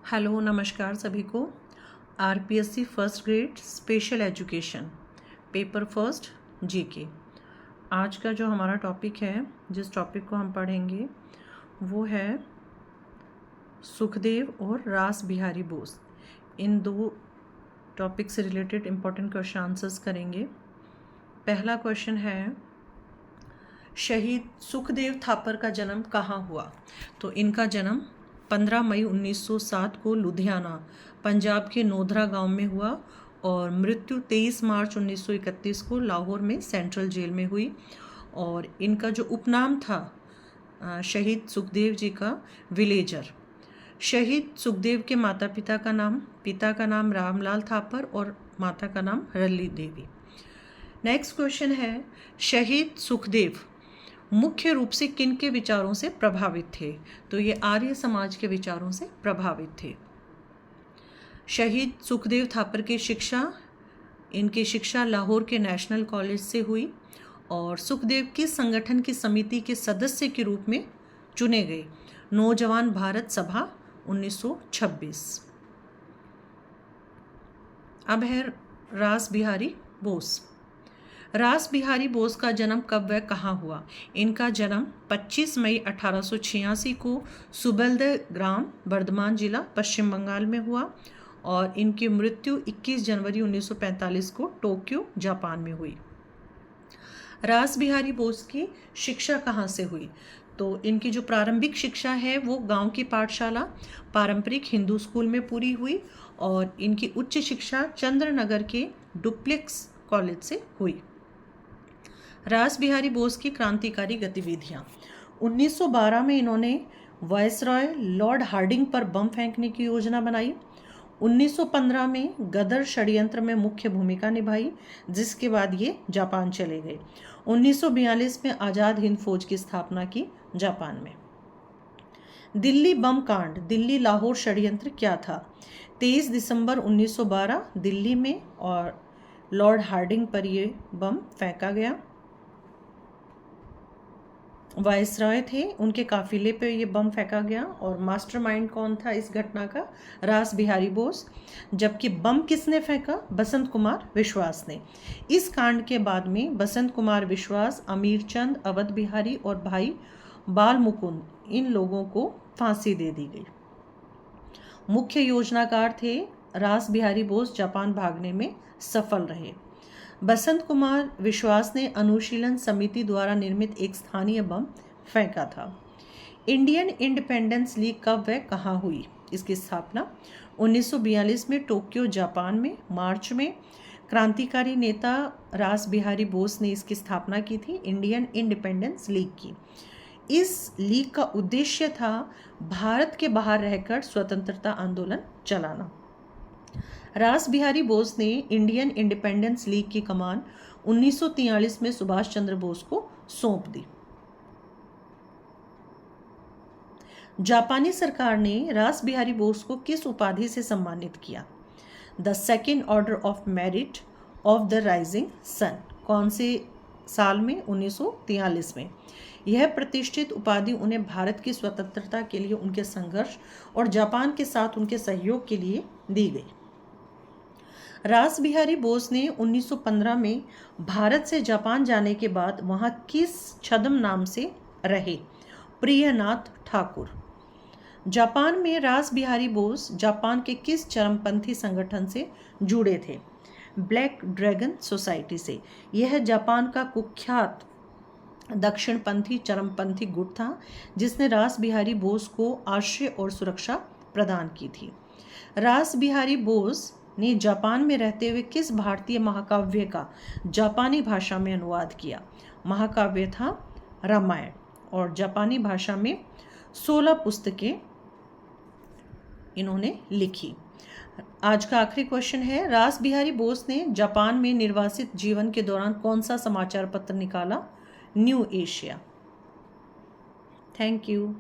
Hello नमस्कार सभी को। RPSC first grade special education paper first GK. आज का जो हमारा टॉपिक है, जिस टॉपिक को हम पढ़ेंगे वो है सुखदेव और रास बिहारी बोस। इन दो टॉपिक से रिलेटेड इम्पोर्टेंट क्वेश्चन आंसर्स करेंगे। पहला क्वेश्चन है, शहीद सुखदेव थापर का जन्म कहाँ हुआ? तो इनका जन्म 15 मई 1907 को लुधियाना, पंजाब के नोधरा गांव में हुआ और मृत्यु 23 मार्च 1931 को लाहौर में सेंट्रल जेल में हुई। और इनका जो उपनाम था शहीद सुखदेव जी का, विलेजर। शहीद सुखदेव के पिता का नाम रामलाल थापर और माता का नाम रली देवी। नेक्स्ट क्वेश्चन है, शहीद सुखदेव मुख्य रूप से किन के विचारों से प्रभावित थे? तो ये आर्य समाज के विचारों से प्रभावित थे। शहीद सुखदेव थापर इनकी शिक्षा लाहौर के नेशनल कॉलेज से हुई और सुखदेव किस संगठन की समिति के सदस्य के रूप में चुने गए? नौजवान भारत सभा 1926। अब है रास बिहारी बोस। रास बिहारी बोस का जन्म कब व कहाँ हुआ? इनका जन्म 25 मई 1886 को सुबल्द ग्राम, बर्धमान जिला, पश्चिम बंगाल में हुआ और इनकी मृत्यु 21 जनवरी 1945 को टोक्यो, जापान में हुई। रास बिहारी बोस की शिक्षा कहाँ से हुई? तो इनकी जो प्रारंभिक शिक्षा है वो गांव की पाठशाला पारंपरिक हिंदू स्कूल में पूरी हुई और इनकी उच्च शिक्षा चंद्रनगर के डुप्लेक्स कॉलेज से हुई। रास बिहारी बोस की क्रांतिकारी गतिविधियां। 1912 में इन्होंने वायसरॉय लॉर्ड हार्डिंग पर बम फेंकने की योजना बनाई। 1915 में गदर षड्यंत्र में मुख्य भूमिका निभाई, जिसके बाद ये जापान चले गए। 1942 में आज़ाद हिंद फौज की स्थापना की जापान में। दिल्ली बम कांड, दिल्ली लाहौर षड्यंत्र क्या था? 23 दिसंबर 1912 दिल्ली में और लॉर्ड हार्डिंग पर ये बम फेंका गया। वायसरॉय थे, उनके काफिले पे ये बम फेंका गया और मास्टरमाइंड कौन था इस घटना का? रास बिहारी बोस। जबकि बम किसने फेंका? बसंत कुमार विश्वास ने। इस कांड के बाद में बसंत कुमार विश्वास, अमीर चंद, अवध बिहारी और भाई बाल मुकुंद, इन लोगों को फांसी दे दी गई। मुख्य योजनाकार थे रास बिहारी बोस। जापान भागने में सफल रहे। बसंत कुमार विश्वास ने अनुशीलन समिति द्वारा निर्मित एक स्थानीय बम फेंका था। इंडियन इंडिपेंडेंस लीग कब व कहाँ हुई? इसकी स्थापना 1942 में टोक्यो, जापान में। मार्च में क्रांतिकारी नेता रास बिहारी बोस ने इसकी स्थापना की थी, इंडियन इंडिपेंडेंस लीग की। इस लीग का उद्देश्य था भारत के बाहर रहकर स्वतंत्रता आंदोलन चलाना। रास बिहारी बोस ने इंडियन इंडिपेंडेंस लीग की कमान 1943 में सुभाष चंद्र बोस को सौंप दी। जापानी सरकार ने रास बिहारी बोस को किस उपाधि से सम्मानित किया? The second order of merit of the rising sun. कौन से साल में? 1943 में। यह प्रतिष्ठित उपाधि उन्हें भारत की स्वतंत्रता के लिए उनके संघर्ष और जापान के साथ उनके सहयोग के लिए दी गई। रास बिहारी बोस ने 1915 में भारत से जापान जाने के बाद वहां किस छद्म नाम से रहे? प्रियनाथ ठाकुर। जापान में रास बिहारी बोस जापान के किस चरमपंथी संगठन से जुड़े थे? ब्लैक ड्रैगन सोसाइटी से। यह जापान का कुख्यात दक्षिणपंथी चरमपंथी गुट था जिसने रास बिहारी बोस को आश्रय और सुरक्षा प्रदान की थी। रास बिहारी बोस ने जापान में रहते हुए किस भारतीय महाकाव्य का जापानी भाषा में अनुवाद किया? महाकाव्य था रामायण और जापानी भाषा में 16 पुस्तकें इन्होंने लिखी। आज का आखिरी क्वेश्चन है, रास बिहारी बोस ने जापान में निर्वासित जीवन के दौरान कौन सा समाचार पत्र निकाला? New Asia. Thank you.